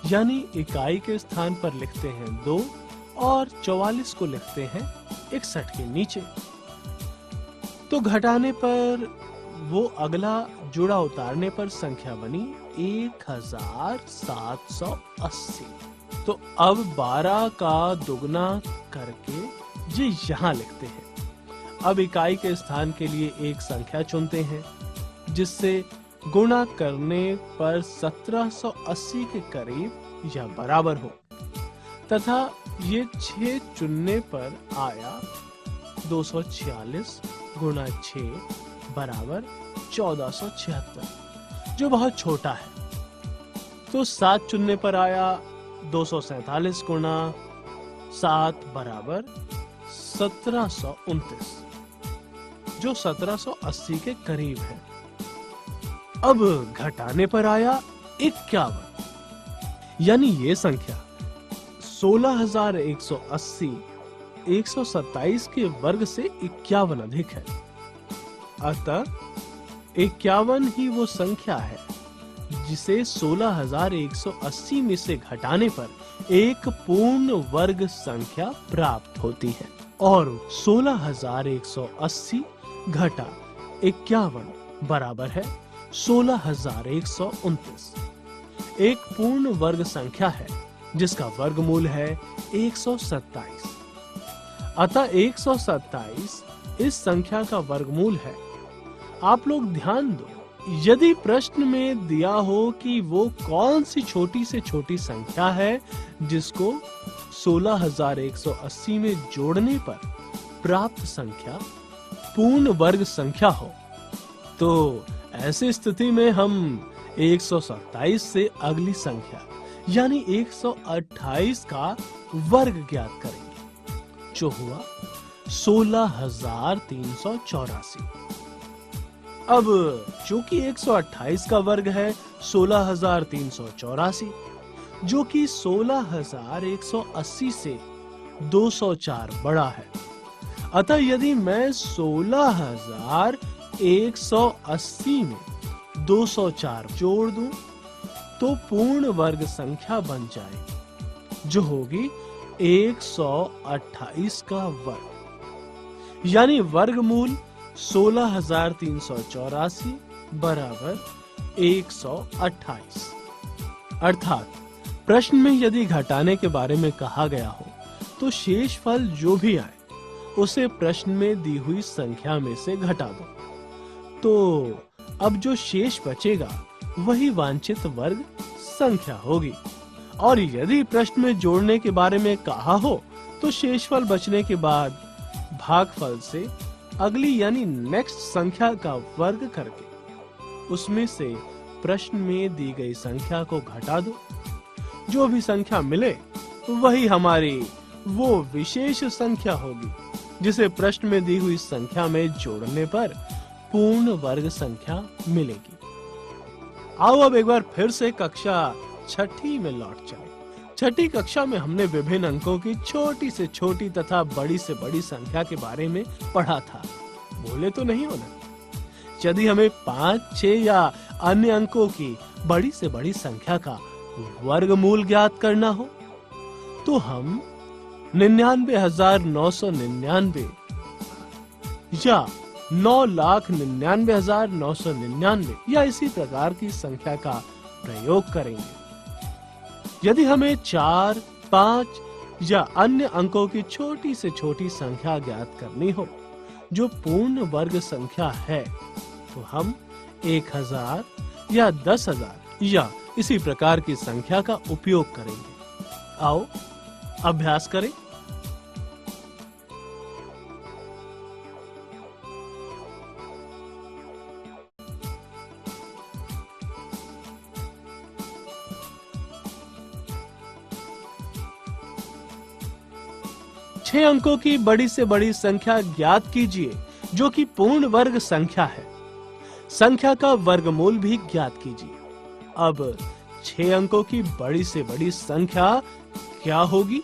यानी इकाई के स्थान पर लिखते हैं 2 और 44 को लिखते हैं 61 के नीचे। तो घटाने पर वो अगला जोड़ा उतारने पर संख्या बनी 1780। तो अब 12 का दुगना करके ये यहाँ लिखते हैं। अब इकाई के स्थान के लिए एक संख्या चुनते हैं जिससे गुणा करने पर 1780 के करीब या बराबर हो, तथा ये 6 चुनने पर आया 246 गुणा 6 बराबर 1476, जो बहुत छोटा है। तो 7 चुनने पर आया 247 गुणा 7 बराबर 1729, जो 1780 के करीब है। अब घटाने पर आया 51, यानी ये संख्या 16,180 127 के वर्ग से 51 अधिक है। अतः 51 ही वो संख्या है जिसे 16,180 में से घटाने पर एक पूर्ण वर्ग संख्या प्राप्त होती है। और 16,180 घटा 51 बराबर है 16,129। एक पूर्ण वर्ग संख्या है जिसका वर्गमूल है 127। अतः 127 इस संख्या का वर्गमूल है। आप लोग ध्यान दो, यदि प्रश्न में दिया हो कि वो कौन सी छोटी से छोटी संख्या है जिसको 16,180 में जोड़ने पर प्राप्त संख्या पूर्ण वर्ग संख्या हो, तो ऐसी स्थिति में हम 127 से अगली संख्या यानी 128 का वर्ग ज्ञात करेंगे, जो हुआ 16,384। अब चूंकि 128 का वर्ग है 16,384, जो कि 16,180 से 204 बड़ा है। अतः यदि मैं 16,180 में 204 जोड़ दूं तो पूर्ण वर्ग संख्या बन जाएगी, जो होगी 128 का वर्ग। यानी वर्गमूल 16,384 बराबर 128। अर्थात प्रश्न में यदि घटाने के बारे में कहा गया हो तो शेषफल जो भी आए उसे प्रश्न में दी हुई संख्या में से घटा दो, तो अब जो शेष बचेगा वही वांछित वर्ग संख्या होगी। और यदि प्रश्न में जोड़ने के बारे में कहा हो तो शेषफल बचने के बाद भागफल से अगली यानी नेक्स्ट संख्या का वर्ग करके उसमें से प्रश्न में दी गई संख्या को घटा दो। जो भी संख्या मिले वही हमारी वो विशेष संख्या होगी जिसे प्रश्न में दी हुई संख्या में जोड़ने पर पूर्ण वर्ग संख्या मिलेगी। आओ अब एक बार फिर से कक्षा 6ठी में लौट चले। 6ठी कक्षा में हमने विभिन्न अंकों की छोटी से छोटी तथा बड़ी से बड़ी संख्या के बारे में पढ़ा था। भूले तो नहीं हो ना? यदि हमें 5, 6 या अन्य अंकों की बड़ी से बड़ी संख्या का वर्गमूल ज्ञात करना हो तो हम 99,999 या 9,99,999 या इसी प्रकार की संख्या का प्रयोग करेंगे। यदि हमें 4, 5 या अन्य अंकों की छोटी से छोटी संख्या ज्ञात करनी हो जो पूर्ण वर्ग संख्या है तो हम 1,000 या 10,000 या इसी प्रकार की संख्या का उपयोग करेंगे। आओ अभ्यास करें। छह अंकों की बड़ी से बड़ी संख्या ज्ञात कीजिए जो कि पूर्ण वर्ग संख्या है। संख्या का वर्गमूल भी ज्ञात कीजिए। अब 6 अंकों की बड़ी से बड़ी संख्या क्या होगी?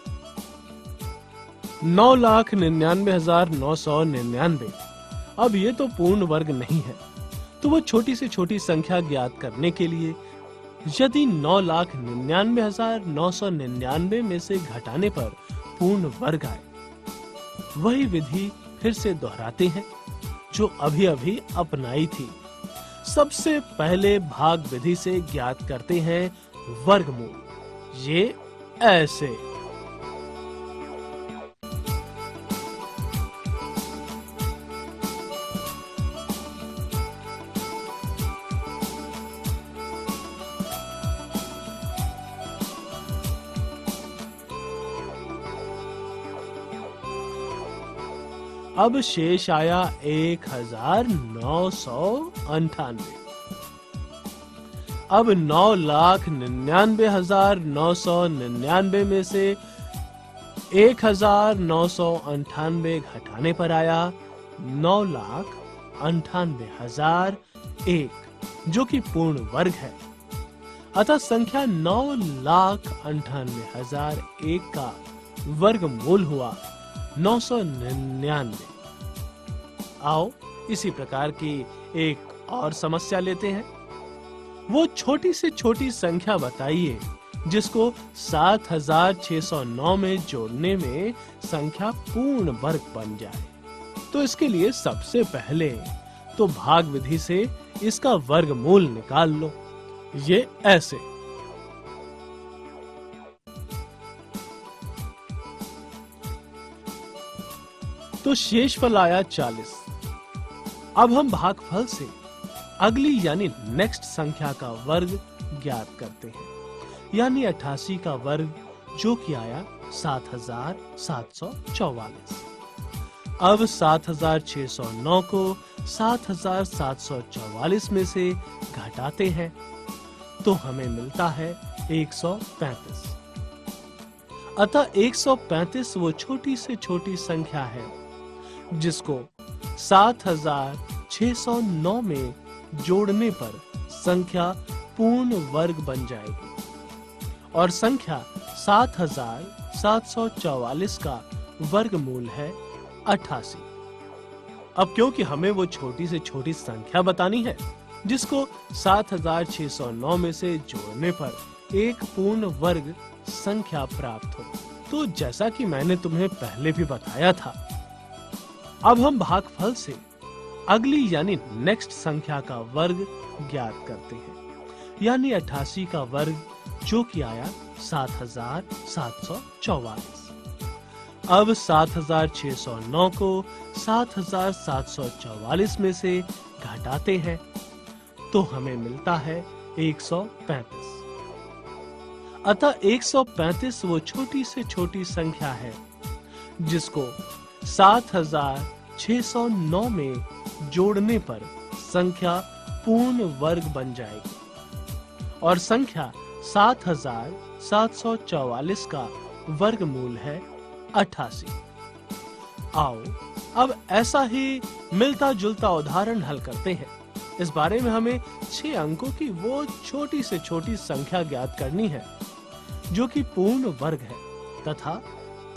9,99,999। अब ये तो पूर्ण वर्ग नहीं है, तो वो छोटी से छोटी संख्या ज्ञात करने के लिए यदि 9,99,999 में से घटाने पर पूर्ण वर्ग आए, वही विधि फिर से दोहराते हैं जो अभी अभी अपनाई थी। सबसे पहले भाग विधि से ज्ञात करते हैं वर्गमूल। ये ऐसे। अब शेष आया 1,998। अब 9,99,999 में से 1,998 घटाने पर आया 9,98,001 जो कि पूर्ण वर्ग है। अतः संख्या 9,98,001 का वर्गमूल हुआ 999। आओ इसी प्रकार की एक और समस्या लेते हैं। वो छोटी से छोटी संख्या बताइए जिसको 7,609 में जोड़ने में संख्या पूर्ण वर्ग बन जाए। तो इसके लिए सबसे पहले तो भाग विधि से इसका वर्गमूल निकाल लो। ये ऐसे। तो शेषफल आया 40। अब हम भागफल से अगली यानी नेक्स्ट संख्या का वर्ग ज्ञात करते हैं, यानी 88 का वर्ग जो कि आया 7,744। अब 7,609 को 7,744 में से घटाते हैं तो हमें मिलता है 135। अतः 135 वो छोटी से छोटी संख्या है जिसको 7,609 में जोड़ने पर संख्या पूर्ण वर्ग बन जाएगी और संख्या 744 का वर्गमूल है 88। अब क्योंकि हमें वो छोटी से छोटी संख्या बतानी है जिसको 7609 में से जोड़ने पर एक पूर्ण वर्ग संख्या प्राप्त हो, तो जैसा कि मैंने तुम्हें पहले भी बताया था, अब हम भागफल से अगली यानी नेक्स्ट संख्या का वर्ग ज्ञात करते हैं, यानी 88 का वर्ग जो कि आया 7744। अब 7609 को 7744 में से घटाते हैं तो हमें मिलता है 135। अतः 135 वो छोटी से छोटी संख्या है जिसको 7609 में जोड़ने पर संख्या पूर्ण वर्ग बन जाएगी और संख्या 7744 का वर्गमूल है 88। आओ अब ऐसा ही मिलता जुलता उदाहरण हल करते हैं। इस बारे में हमें 6 अंकों की वो छोटी से छोटी संख्या ज्ञात करनी है जो कि पूर्ण वर्ग है तथा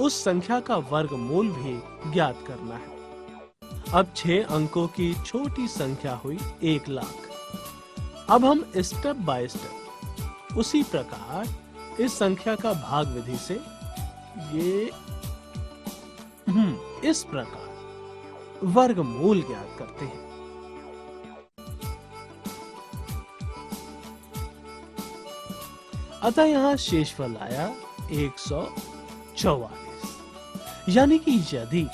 उस संख्या का वर्गमूल भी ज्ञात करना है। अब 6 अंकों की छोटी संख्या हुई 1 लाख। अब हम स्टेप बाय स्टेप उसी प्रकार इस संख्या का भाग विधि से ये इस प्रकार वर्गमूल ज्ञात करते हैं। अतः यहाँ शेषफल आया 144, यानी कि यदि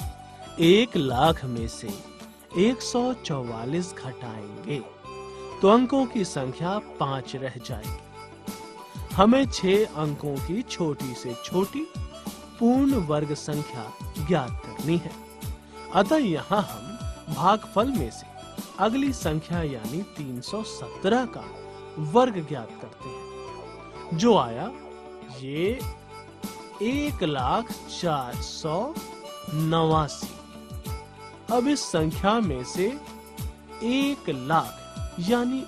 1 लाख में से 144 घटाएंगे तो अंकों की संख्या 5 रह जाएगी। हमें 6 अंकों की छोटी से छोटी पूर्ण वर्ग संख्या ज्ञात करनी है। अतः यहाँ हम भागफल में से अगली संख्या यानी 317 का वर्ग ज्ञात करते हैं जो आया ये 1,04,89। अब इस संख्या में से 1 लाख यानी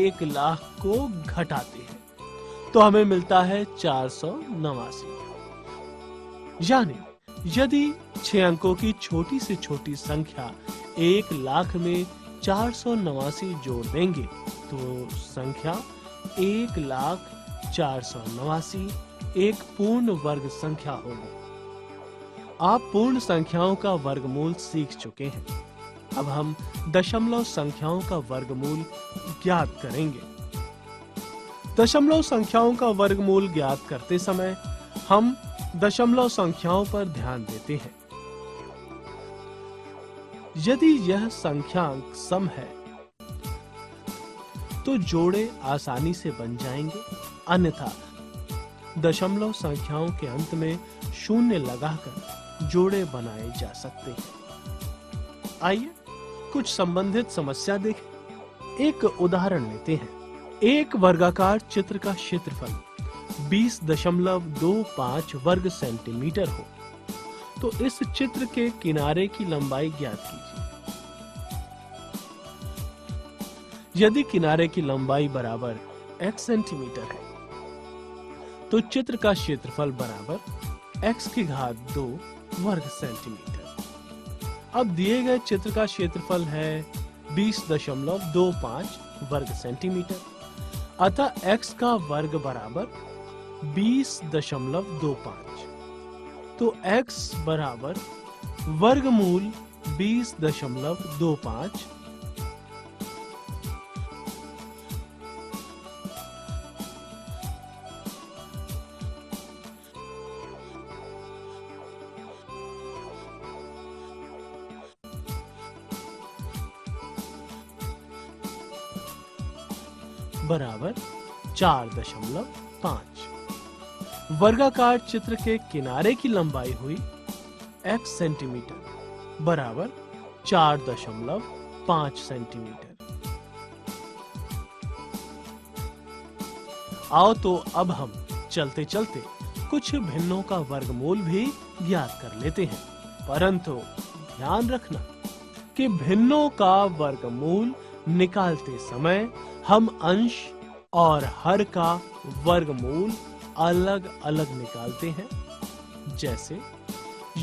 1 लाख को घटाते हैं तो हमें मिलता है 489। यानी यदि 6 अंकों की छोटी से छोटी संख्या 1 लाख में 489 जोड़ देंगे तो संख्या 1,04,89 एक पूर्ण वर्ग संख्या होगी। आप पूर्ण संख्याओं का वर्गमूल सीख चुके हैं। अब हम दशमलव संख्याओं का वर्गमूल ज्ञात करेंगे। दशमलव संख्याओं का वर्गमूल ज्ञात करते समय हम दशमलव संख्याओं पर ध्यान देते हैं। यदि यह संख्यांक सम है तो जोड़े आसानी से बन जाएंगे, अन्यथा दशमलव संख्याओं के अंत में शून्य लगाकर जोड़े बनाए जा सकते हैं। आइए कुछ संबंधित समस्या देखें। एक उदाहरण लेते हैं। एक वर्गाकार चित्र का क्षेत्रफल 20.25 वर्ग सेंटीमीटर हो तो इस चित्र के किनारे की लंबाई ज्ञात कीजिए। यदि किनारे की लंबाई बराबर x सेंटीमीटर है तो चित्र का क्षेत्रफल बराबर x की घात 2 वर्ग सेंटीमीटर। अब दिए गए चित्र का क्षेत्रफल है 20.25 वर्ग सेंटीमीटर, अतः x का वर्ग बराबर 20.25। तो x बराबर वर्गमूल 20.25 बराबर 4.5। वर्गाकार चित्र के किनारे की लंबाई हुई x सेंटीमीटर बराबर 4.5 सेंटीमीटर। आओ तो अब हम चलते चलते कुछ भिन्नों का वर्गमूल भी ज्ञात कर लेते हैं, परंतु ध्यान रखना कि भिन्नों का वर्गमूल निकालते समय हम अंश और हर का वर्गमूल अलग अलग निकालते हैं जैसे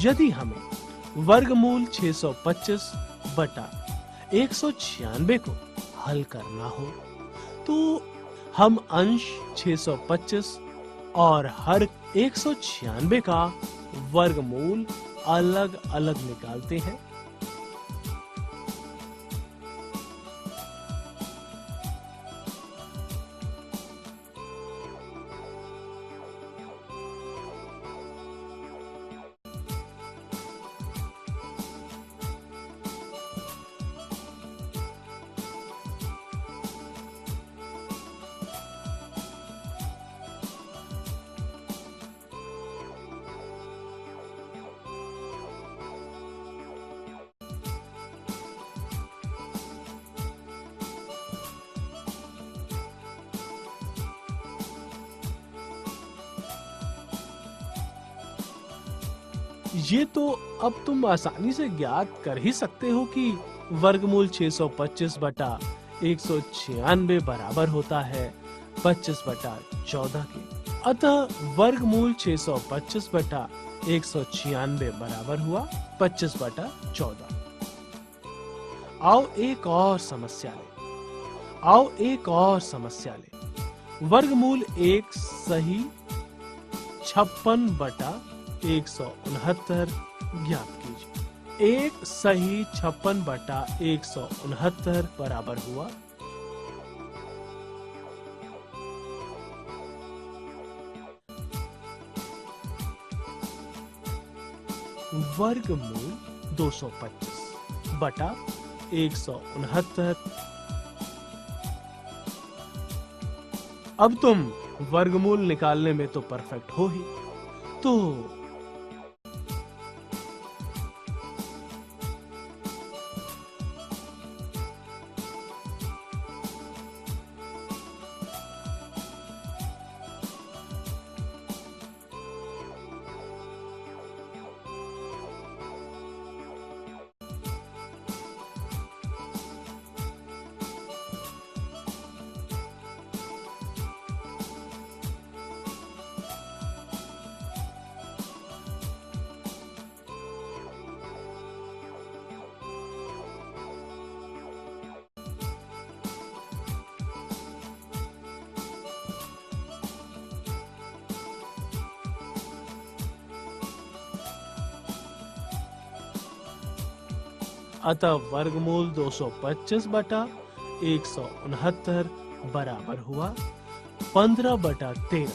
यदि हमें वर्गमूल 625 बटा 196 को हल करना हो तो हम अंश 625 और हर 196 का वर्गमूल अलग अलग निकालते हैं। ये तो अब तुम आसानी से ज्ञात कर ही सकते हो कि वर्गमूल 625 बटा 196 बराबर होता है 25 बटा 14 के। अतः वर्गमूल 625 बटा 196 बराबर हुआ 25 बटा 14। आओ एक और समस्या ले। वर्गमूल 1 सही 56 बटा 169 ज्ञात कीजिए। 1 सही 56 बटा 169 बराबर हुआ वर्गमूल 225 बटा 169। अब तुम वर्गमूल निकालने में तो परफेक्ट हो ही, तो अतः वर्गमूल 225 बटा 169 बराबर हुआ 15 बटा 13।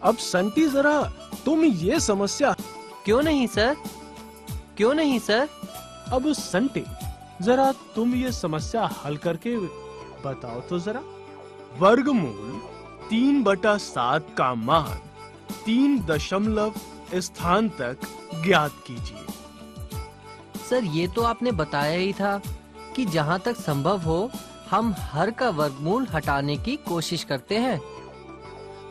अब संटी जरा तुम ये समस्या क्यों नहीं सर? क्यों नहीं सर? अब संटी जरा तुम ये समस्या हल करके बताओ तो जरा। वर्गमूल 3 बटा 7 का मान 3 दशमलव स्थान तक ज्ञात कीजिए। सर ये तो आपने बताया ही था कि जहाँ तक संभव हो हम हर का वर्गमूल हटाने की कोशिश करते हैं।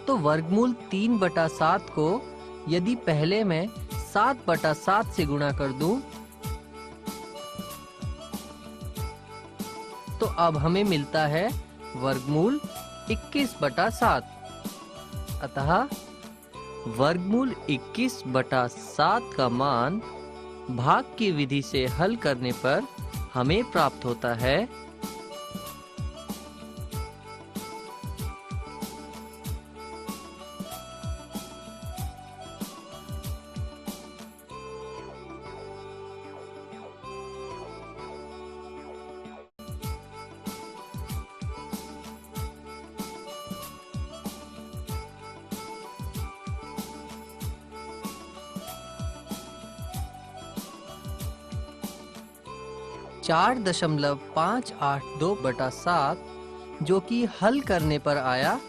तो वर्गमूल 3 बटा 7 को यदि पहले मैं 7 बटा 7 से गुणा कर दूं, तो अब हमें मिलता है वर्गमूल 21 बटा 7। अतः वर्गमूल 21 बटा 7 का मान भाग की विधि से हल करने पर हमें प्राप्त होता है चार 4.582 बटा 7, जो कि हल करने पर आया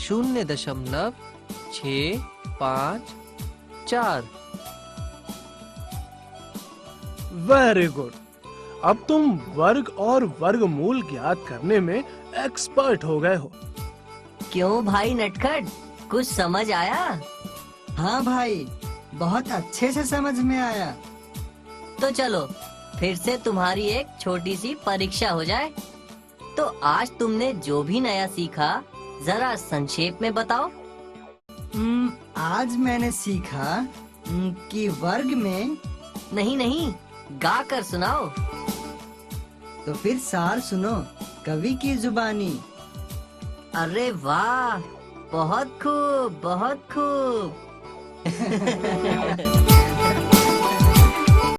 0.654। Very good. अब तुम वर्ग और वर्गमूल ज्ञात करने में एक्सपर्ट हो गए हो। क्यों भाई नटखट, कुछ समझ आया? हाँ भाई, बहुत अच्छे से समझ में आया। तो चलो फिर से तुम्हारी एक छोटी सी परीक्षा हो जाए। तो आज तुमने जो भी नया सीखा जरा संक्षेप में बताओ। आज मैंने सीखा कि वर्ग में। नहीं, गा कर सुनाओ। तो फिर सार सुनो, कवि की जुबानी। अरे वाह, बहुत खूब, बहुत खूब।